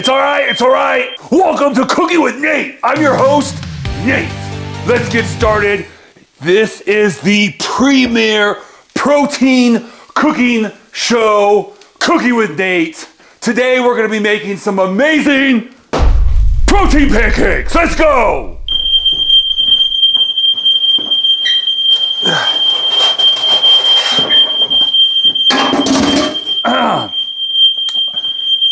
It's all right, it's all right. Welcome to Cooking with Nate. I'm your host, Nate. Let's get started. This is the premier protein cooking show, Cooking with Nate. Today we're gonna be making some amazing protein pancakes. Let's go.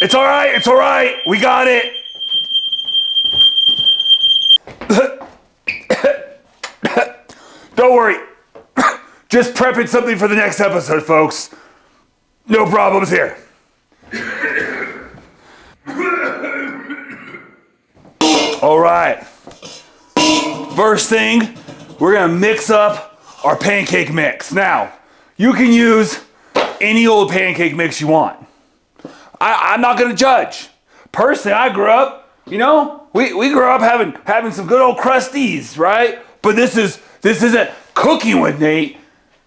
It's all right, it's all right. We got it. Don't worry. Just prepping something for the next episode, folks. No problems here. All right. First thing, we're gonna mix up our pancake mix. Now, you can use any old pancake mix you want. I'm not gonna judge. Personally, I grew up, we grew up having some good old crusties, right? But this isn't Cooking with Nate.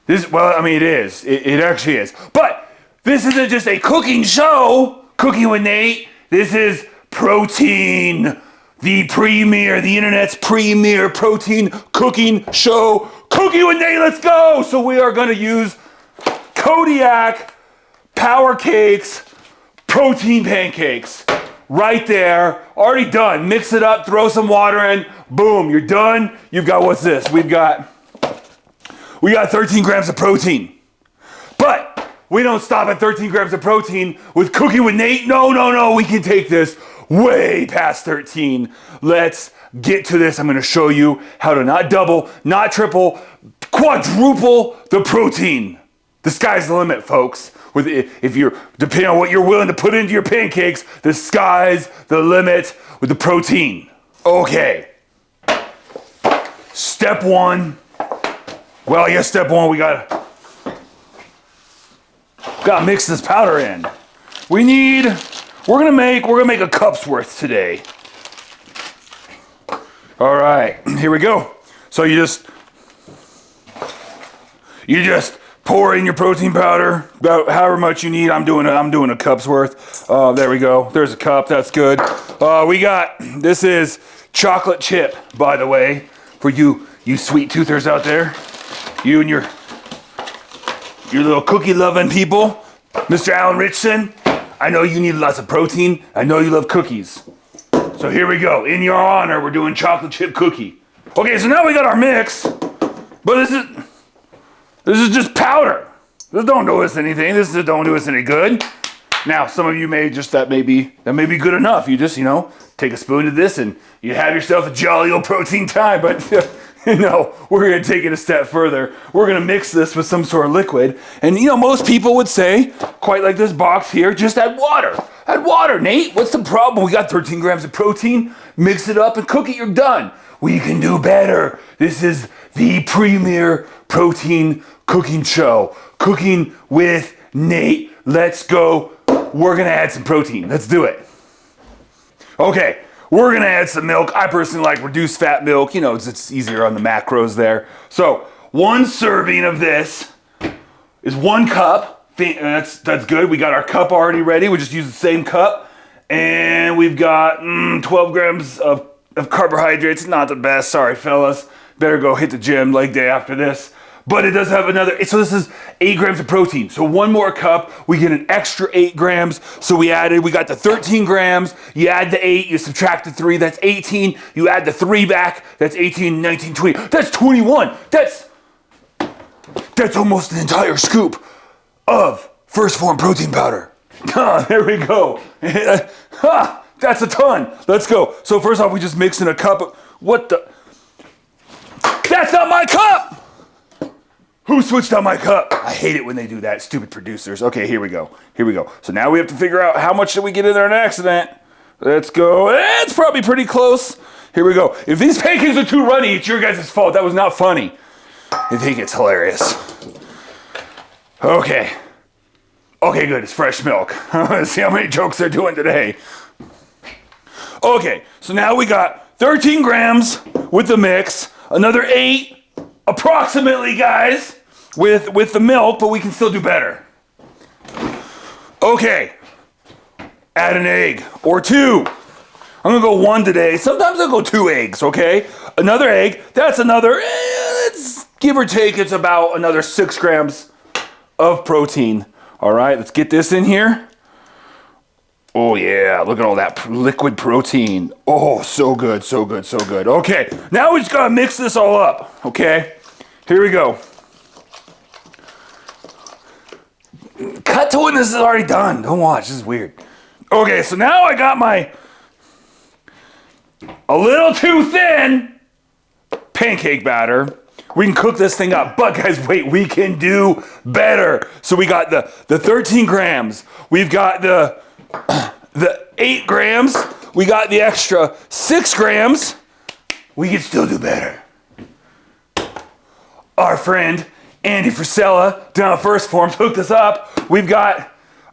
It is. It actually is. But this isn't just a cooking show, Cooking with Nate. This is protein, the internet's premier protein cooking show, Cooking with Nate. Let's go. So we are gonna use Kodiak Power Cakes protein pancakes right there, already done. Mix it up, throw some water in, boom, you're done. You've got, what's this? We got 13 grams of protein. But we don't stop at 13 grams of protein with Cooking with Nate. No, we can take this way past 13. Let's get to this. I'm gonna show you how to not double, not triple, quadruple the protein. The sky's the limit, folks. Depending on what you're willing to put into your pancakes, the sky's the limit with the protein. Okay. Step one. Well, yes, step one, we gotta mix this powder in. We're gonna make a cup's worth today. All right, here we go. So you just pour in your protein powder, about however much you need. I'm doing a cup's worth. There we go. There's a cup. That's good. This is chocolate chip, by the way, for you sweet toothers out there. You and your little cookie loving people. Mr. Alan Richson, I know you need lots of protein. I know you love cookies. So here we go. In your honor, we're doing chocolate chip cookie. Okay, so now we got our mix, but this is just powder. This don't do us anything. This don't do us any good. Now, some of you that may be good enough. You just, take a spoon of this and you have yourself a jolly old protein time. But no, we're gonna take it a step further. We're gonna mix this with some sort of liquid. And most people would say, quite like this box here, just add water. Add water, Nate. What's the problem? We got 13 grams of protein. Mix it up and cook it, you're done. We can do better. This is the premier protein cooking show, Cooking with Nate. Let's go. We're gonna add some protein. Let's do it. Okay, we're gonna add some milk. I personally like reduced fat milk. It's easier on the macros there. So 1 serving of this is 1 cup. That's good. We got our cup already ready. We just use the same cup. And we've got 12 grams of carbohydrates. Not the best, sorry fellas. Better go hit the gym leg day after this. But it does have so this is 8 grams of protein. So 1 more cup, we get an extra 8 grams. So we got the 13 grams, you add the 8, you subtract the 3, that's 18. You add the 3 back, that's 18, 19, 20. That's 21. That's almost an entire scoop of First Form protein powder. There we go. That's a ton. Let's go. So first off, we just mix in a cup of, that's not my cup! Who switched on my cup? I hate it when they do that, stupid producers. Okay, here we go. So now we have to figure out how much did we get in there in an accident. Let's go. It's probably pretty close. Here we go. If these pancakes are too runny, it's your guys' fault. That was not funny. I think it's hilarious. Okay, good, it's fresh milk. Let's see how many jokes they're doing today. Okay, so now we got 13 grams with the mix, another 8 approximately, guys, with the milk, but we can still do better. Okay, add an egg or two. I'm gonna go one today. Sometimes I'll go 2 eggs, okay? Another egg, that's another, let's give or take, it's about another 6 grams of protein. All right, let's get this in here. Oh yeah, look at all that liquid protein. Oh, so good, so good, so good. Okay, now we just gotta mix this all up, okay? Here we go. Cut to when this is already done. Don't watch, this is weird. Okay, so now I got my a little too thin pancake batter. We can cook this thing up, but guys, wait, we can do better. So we got the 13 grams. We've got the 8 grams. We got the extra 6 grams. We can still do better. Our friend Andy Frisella down at First Form hooked us up. We've got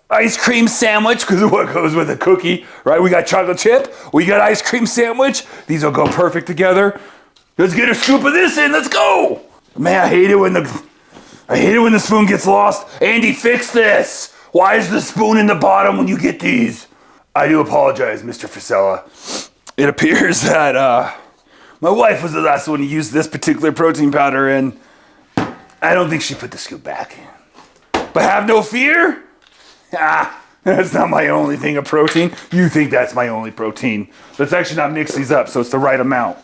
ice cream sandwich, because of what goes with a cookie, right? We got chocolate chip, we got ice cream sandwich. These will go perfect together. Let's get a scoop of this in, let's go. Man, I hate it when the spoon gets lost. Andy, fix this. Why is the spoon in the bottom when you get these? I do apologize, Mr. Frisella. It appears that my wife was the last one to use this particular protein powder, and I don't think she put the scoop back. But have no fear. That's not my only thing of protein. You think that's my only protein. Let's actually not mix these up so it's the right amount.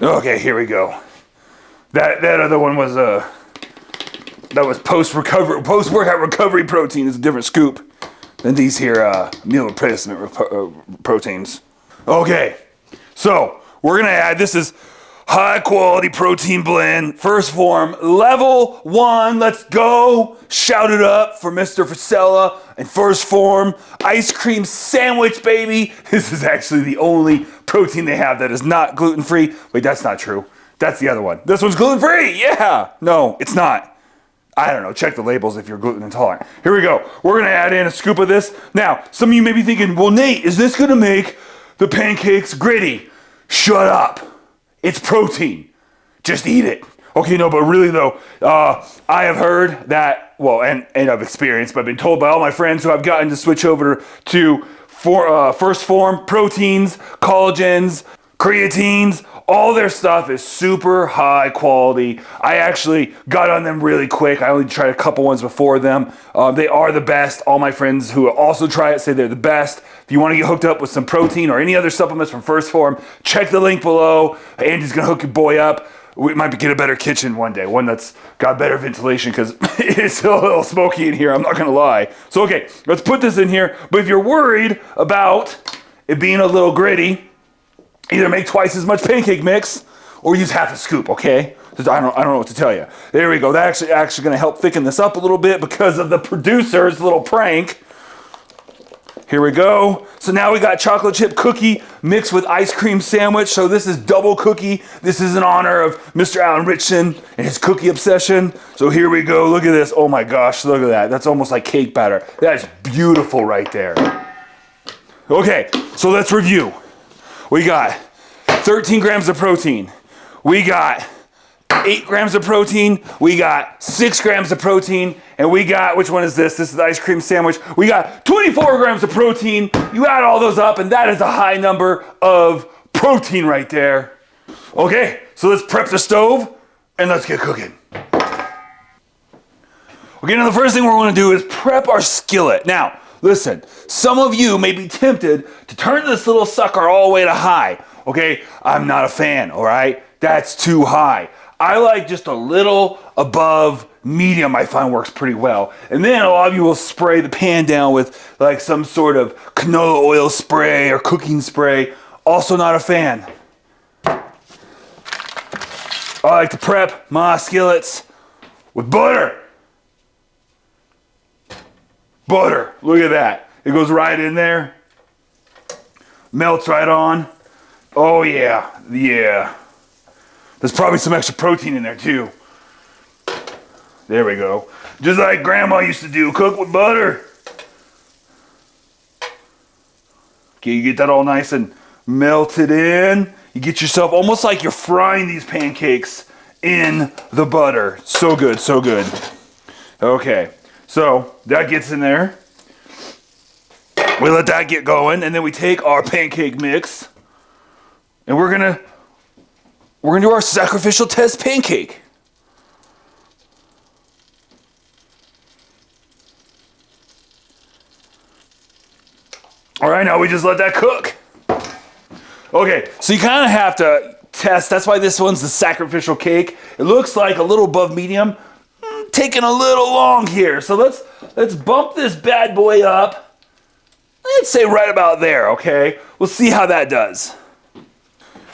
Okay, here we go. That other one was post-workout recovery protein. It's a different scoop than these here meal replacement proteins. Okay, so we're gonna add, this is high quality protein blend, First Form, level 1, let's go. Shout it up for Mr. Frisella and First Form. Ice cream sandwich, baby. This is actually the only protein they have that is not gluten-free. Wait, that's not true. That's the other one. This one's gluten-free, yeah. No, it's not. I don't know, check the labels if you're gluten intolerant. Here we go. We're gonna add in a scoop of this. Now, some of you may be thinking, well, Nate, is this gonna make the pancakes gritty? Shut up. It's protein. Just eat it. Okay, no, but really though, I have heard that, well, and I've experienced, but I've been told by all my friends who I've gotten to switch over to First Form proteins, collagens, creatines, all their stuff is super high quality. I actually got on them really quick. I only tried a couple ones before them. They are the best. All my friends who also try it say they're the best. If you want to get hooked up with some protein or any other supplements from First Form, check the link below. Andy's going to hook your boy up. We might get a better kitchen one day, one that's got better ventilation, because it's still a little smoky in here, I'm not going to lie. So, okay, let's put this in here. But if you're worried about it being a little gritty, either make twice as much pancake mix or use half a scoop, okay? I don't know what to tell you. There we go. That's actually going to help thicken this up a little bit because of the producer's little prank. Here we go. So now we got chocolate chip cookie mixed with ice cream sandwich. So this is double cookie. This is in honor of Mr. Alan Richson and his cookie obsession. So here we go. Look at this. Oh my gosh, look at that. That's almost like cake batter. That's beautiful right there. Okay, so let's review. We got 13 grams of protein. We got 8 grams of protein. We got 6 grams of protein. And we got, which one is this? This is the ice cream sandwich. We got 24 grams of protein. You add all those up, and that is a high number of protein right there. Okay, so let's prep the stove, and let's get cooking. Okay, now the first thing we're going to do is prep our skillet. Now, listen, some of you may be tempted to turn this little sucker all the way to high. Okay, I'm not a fan, all right? That's too high. I like just a little above medium. I find works pretty well. And then a lot of you will spray the pan down with like some sort of canola oil spray or cooking spray. Also not a fan. I like to prep my skillets with butter. Butter, look at that. It goes right in there. Melts right on. Oh yeah, yeah. There's probably some extra protein in there too. There we go. Just like Grandma used to do, cook with butter. Okay, you get that all nice and melted in. You get yourself almost like you're frying these pancakes in the butter. So good, so good. Okay, so that gets in there. We let that get going, and then we take our pancake mix, and we're gonna do our sacrificial test pancake. All right, now we just let that cook. Okay, so you kind of have to test. That's why this one's the sacrificial cake. It looks like a little above medium, taking a little long here. So let's bump this bad boy up. Let's say right about there, okay? We'll see how that does.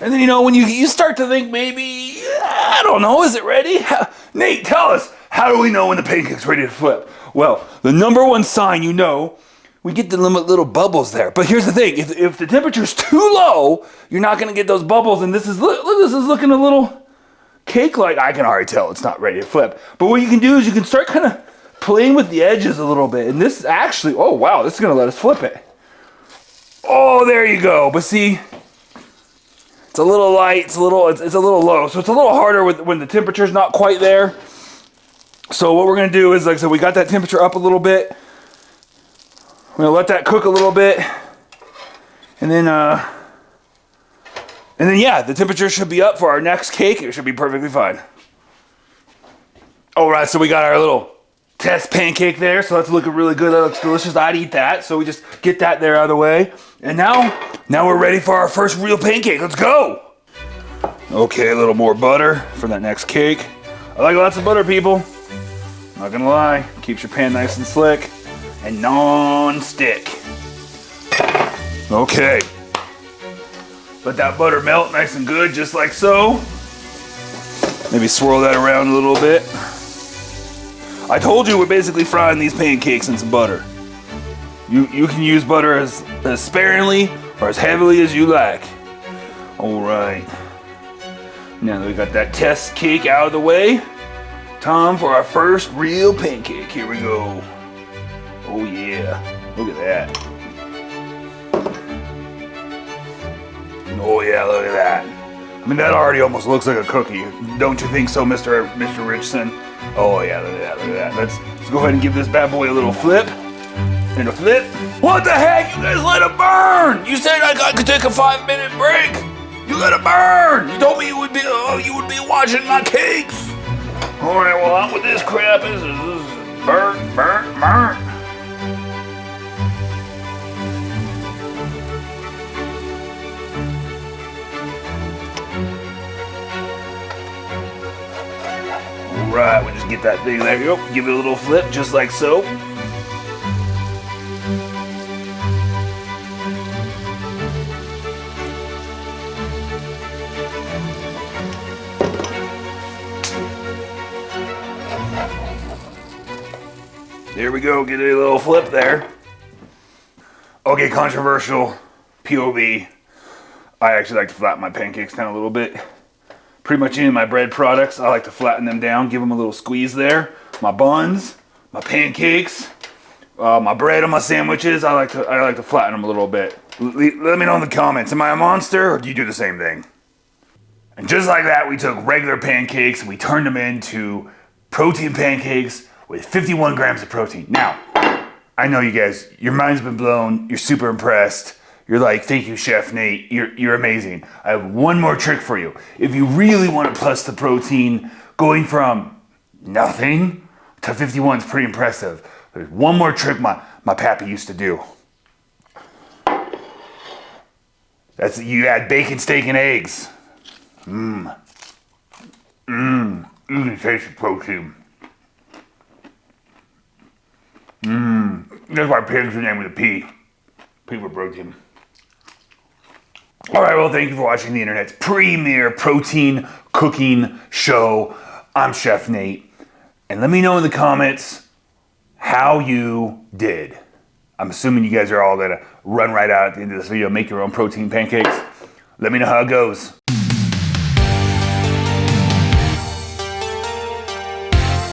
And then, you know, when you start to think maybe, I don't know, is it ready? Nate, tell us, how do we know when the pancake's ready to flip? Well, the number one sign you know, we get the little bubbles there. But here's the thing, if the temperature's too low, you're not gonna get those bubbles, and this is looking a little cake-like. I can already tell it's not ready to flip. But what you can do is you can start kind of playing with the edges a little bit. And this actually, oh wow, this is gonna let us flip it. Oh, there you go. But see, it's a little light, it's a little low. So it's a little harder when the temperature's not quite there. So what we're gonna do is, like I said, we got that temperature up a little bit. We're gonna let that cook a little bit, and then yeah, the temperature should be up for our next cake. It should be perfectly fine. All right, so we got our little test pancake there, so that's looking really good. That looks delicious. I'd eat that. So we just get that there out of the way, and now we're ready for our first real pancake. Let's go. Okay, a little more butter for that next cake. I like lots of butter, people. Not gonna lie, keeps your pan nice and slick and non-stick. Okay. Let that butter melt nice and good, just like so. Maybe swirl that around a little bit. I told you we're basically frying these pancakes in some butter. You can use butter as sparingly or as heavily as you like. All right. Now that we got that test cake out of the way, time for our first real pancake. Here we go. Oh yeah, look at that. Oh yeah, look at that. I mean, that already almost looks like a cookie. Don't you think so, Mr. Richardson? Oh yeah, look at that, look at that. Let's go ahead and give this bad boy a little flip. And a flip. What the heck? You guys let it burn! You said I could take a 5-minute break. You let it burn! You told me you would be watching my cakes. All right, well, I'm with this crap. This is burnt. Right, we'll just get that thing there. Yep, give it a little flip, just like so. There we go, get a little flip there. Okay, controversial POV. I actually like to flatten my pancakes down a little bit. Pretty much any of my bread products, I like to flatten them down, give them a little squeeze there. My buns, my pancakes, my bread on my sandwiches, I like to flatten them a little bit. Let me know in the comments, am I a monster or do you do the same thing? And just like that, we took regular pancakes and we turned them into protein pancakes with 51 grams of protein. Now, I know you guys, your mind's been blown, you're super impressed. You're like, thank you, Chef Nate. You're amazing. I have one more trick for you. If you really want to plus the protein, going from nothing to 51 is pretty impressive. There's one more trick my pappy used to do. That's you add bacon, steak, and eggs. You can taste the protein. That's why pigs are named with a P. P for protein. All right, well, thank you for watching the internet's premier protein cooking show. I'm Chef Nate, and let me know in the comments how you did. I'm assuming you guys are all gonna run right out at the end of this video, make your own protein pancakes. Let me know how it goes.